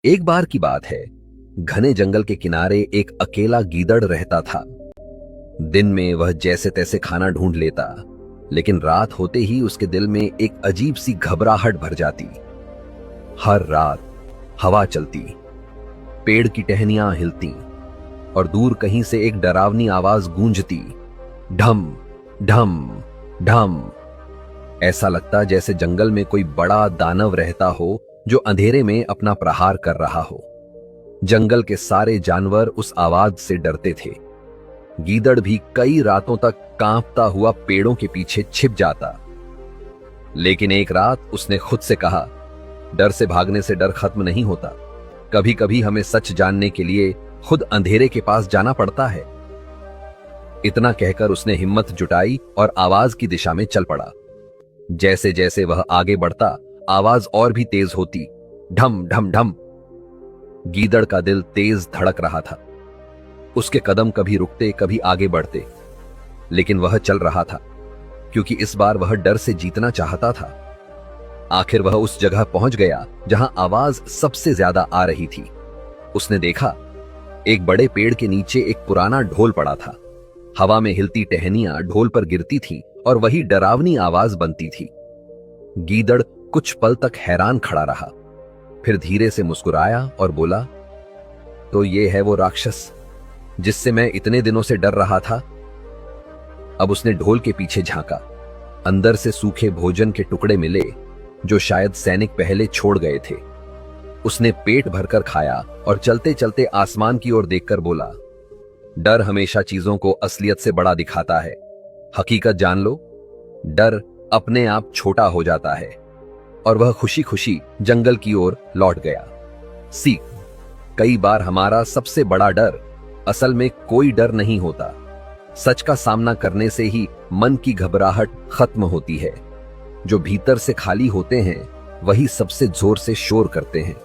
एक बार की बात है, घने जंगल के किनारे एक अकेला गीदड़ रहता था। दिन में वह जैसे तैसे खाना ढूंढ लेता, लेकिन रात होते ही उसके दिल में एक अजीब सी घबराहट भर जाती। हर रात हवा चलती, पेड़ की टहनियां हिलती और दूर कहीं से एक डरावनी आवाज गूंजती, ढम ढम ढम। ऐसा लगता जैसे जंगल में कोई बड़ा दानव रहता हो जो अंधेरे में अपना प्रहार कर रहा हो। जंगल के सारे जानवर उस आवाज से डरते थे। गीदड़ भी कई रातों तक कांपता हुआ पेड़ों के पीछे छिप जाता। लेकिन एक रात उसने खुद से कहा, डर से भागने से डर खत्म नहीं होता। कभी कभी हमें सच जानने के लिए खुद अंधेरे के पास जाना पड़ता है। इतना कहकर उसने हिम्मत जुटाई और आवाज की दिशा में चल पड़ा। जैसे जैसे वह आगे बढ़ता, आवाज और भी तेज होती, ढम ढम ढम। गीदड़ का दिल तेज धड़क रहा था। उसके कदम कभी रुकते कभी आगे बढ़ते, लेकिन वह चल रहा था क्योंकि इस बार वह डर से जीतना चाहता था। आखिर वह उस जगह पहुंच गया जहां आवाज सबसे ज्यादा आ रही थी। उसने देखा, एक बड़े पेड़ के नीचे एक पुराना ढोल पड़ा था। हवा में हिलती टहनियां ढोल पर गिरती थी और वही डरावनी आवाज बनती थी। गीदड़ कुछ पल तक हैरान खड़ा रहा, फिर धीरे से मुस्कुराया और बोला, तो ये है वो राक्षस जिससे मैं इतने दिनों से डर रहा था। अब उसने ढोल के पीछे झांका। अंदर से सूखे भोजन के टुकड़े मिले जो शायद सैनिक पहले छोड़ गए थे। उसने पेट भरकर खाया और चलते चलते आसमान की ओर देखकर बोला, डर हमेशा चीजों को असलियत से बड़ा दिखाता है। हकीकत जान लो, डर अपने आप छोटा हो जाता है। और वह खुशी खुशी जंगल की ओर लौट गया। सीख, कई बार हमारा सबसे बड़ा डर असल में कोई डर नहीं होता। सच का सामना करने से ही मन की घबराहट खत्म होती है। जो भीतर से खाली होते हैं वही सबसे जोर से शोर करते हैं।